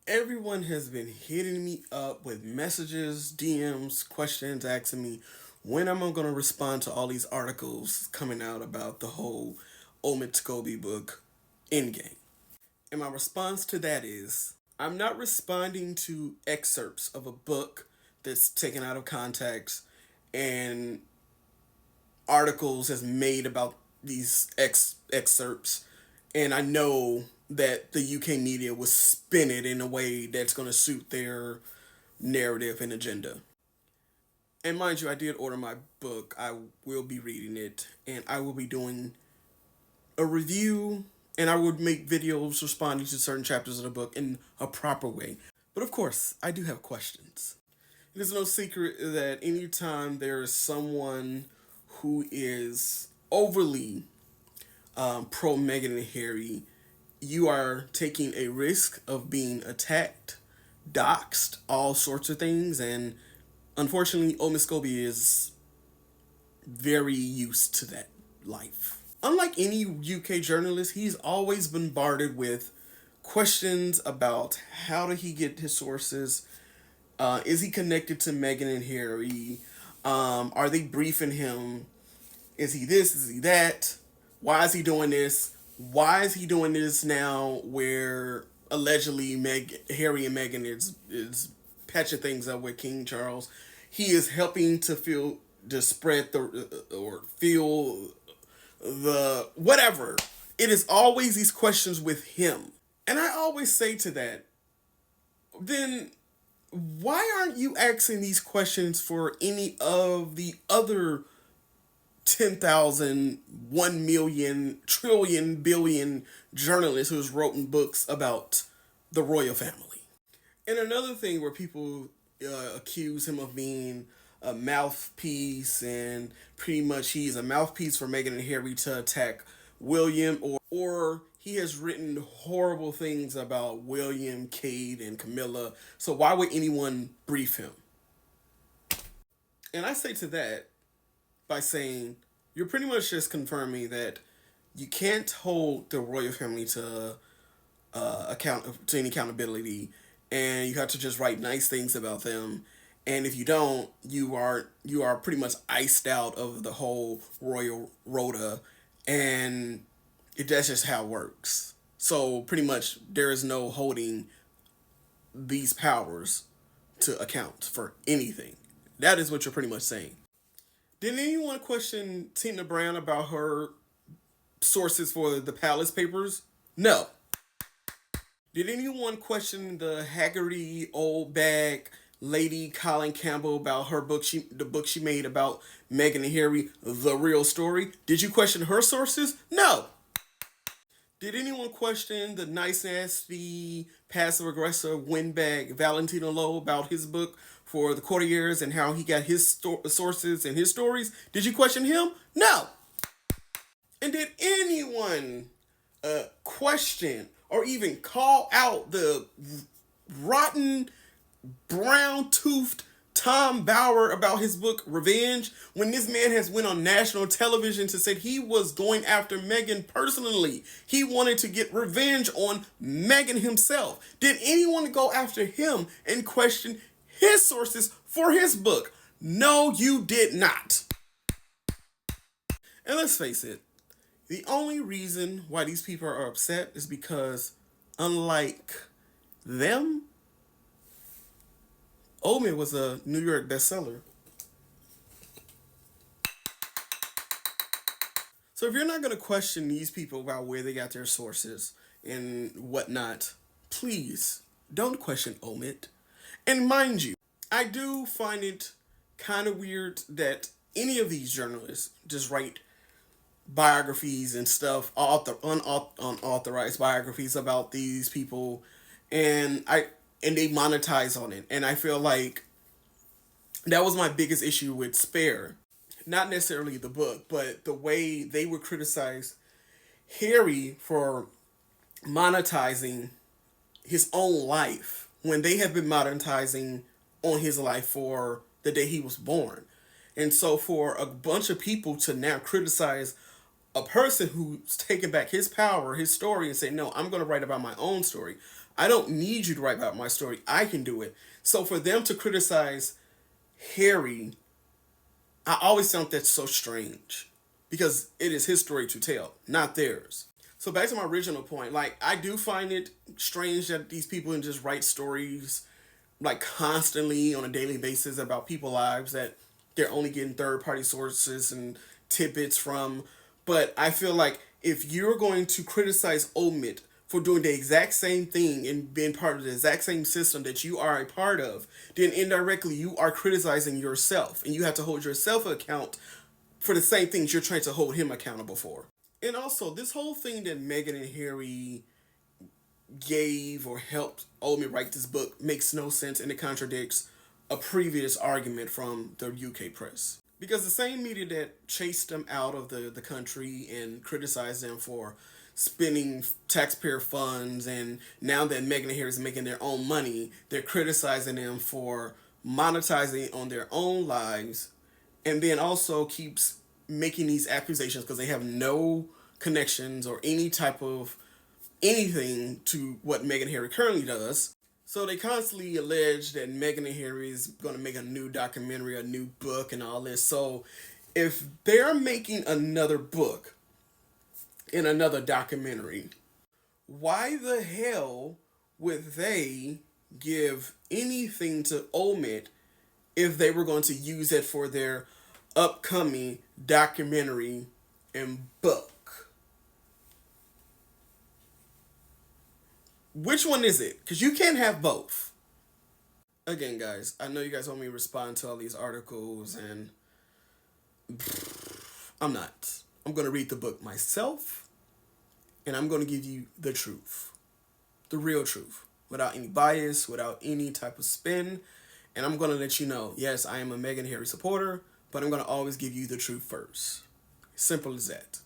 Everyone has been hitting me up with messages, DMs, questions, asking me when am I going to respond to all these articles coming out about the whole Omid Scobie book, Endgame. And my response to that is I'm not responding to excerpts of a book that's taken out of context and articles has made about these excerpts, and I know that the UK media will spin it in a way that's going to suit their narrative and agenda. And mind you, I did order my book. I will be reading it, and I will be doing a review, and I would make videos responding to certain chapters of the book in a proper way. But of course, I do have questions. It is no secret that anytime there is someone who is overly pro Meghan and Harry, you are taking a risk of being attacked, doxxed, all sorts of things, and unfortunately, Omid Scobie is very used to that life. Unlike any UK journalist, he's always bombarded with questions about how did he get his sources, is he connected to Meghan and Harry, are they briefing him, is he this, is he that, why is he doing this, why is he doing this now where allegedly Harry and Meghan is patching things up with King Charles. He is helping to feel to spread the or feel the whatever. It is always these questions with him. And I always say to that, then why aren't you asking these questions for any of the other 10,000, 1,000,000, trillion, billion journalists who's written books about the royal family? And another thing where people accuse him of being a mouthpiece, and pretty much he's a mouthpiece for Meghan and Harry to attack William, or he has written horrible things about William, Kate, and Camilla. So why would anyone brief him? And I say to that by saying you're pretty much just confirming that you can't hold the royal family to account to any accountability, and you have to just write nice things about them. And if you don't, you are pretty much iced out of the whole royal rota, and that's just how it works. So pretty much there is no holding these powers to account for anything. That is what you're pretty much saying. Did anyone question Tina Brown about her sources for the Palace Papers? No. Did anyone question the Haggerty old bag lady Colin Campbell about the book she made about Meghan and Harry, The Real Story? Did you question her sources? No. Did anyone question the nice, nasty, passive aggressive windbag Valentino Lowe about his book for the courtiers and how he got his sources and his stories? Did you question him? No. And did anyone question or even call out the rotten, brown-toothed Tom Bauer about his book Revenge, when this man has went on national television to say he was going after Meghan personally? He wanted to get revenge on Meghan himself. Did anyone go after him and question his sources for his book? No, you did not. And let's face it, the only reason why these people are upset is because, unlike them, Omid was a New York bestseller. So if you're not going to question these people about where they got their sources and whatnot, please don't question Omid. And mind you, I do find it kind of weird that any of these journalists just write biographies and stuff, unauthorized biographies about these people, and they monetize on it. And I feel like that was my biggest issue with Spare. Not necessarily the book, but the way they would criticize Harry for monetizing his own life when they have been monetizing on his life for the day he was born. And so for a bunch of people to now criticize a person who's taken back his power, his story, and say, no, I'm going to write about my own story. I don't need you to write about my story. I can do it. So for them to criticize Harry, I always found that so strange because it is his story to tell, not theirs. So back to my original point, like I do find it strange that these people can just write stories like constantly on a daily basis about people's lives that they're only getting third party sources and tidbits from. But I feel like if you're going to criticize Omid for doing the exact same thing and being part of the exact same system that you are a part of, then indirectly you are criticizing yourself and you have to hold yourself account for the same things you're trying to hold him accountable for. And also, this whole thing that Meghan and Harry gave or helped Oldman write this book makes no sense and it contradicts a previous argument from the UK press. Because the same media that chased them out of the country and criticized them for spending taxpayer funds, and now that Meghan and Harry is making their own money, they're criticizing them for monetizing on their own lives, and then also keeps making these accusations because they have no connections or any type of anything to what Meghan and Harry currently does. So they constantly allege that Meghan and Harry is going to make a new documentary, a new book, and all this. So if they're making another book and another documentary, why the hell would they give anything to Omid if they were going to use it for their upcoming documentary and book? Which one is it? Because you can't have both. Again, guys, I know you guys want me to respond to all these articles, and I'm not. I'm going to read the book myself, and I'm going to give you the truth. The real truth. Without any bias, without any type of spin. And I'm going to let you know, yes, I am a Meghan Harry supporter, but I'm going to always give you the truth first. Simple as that.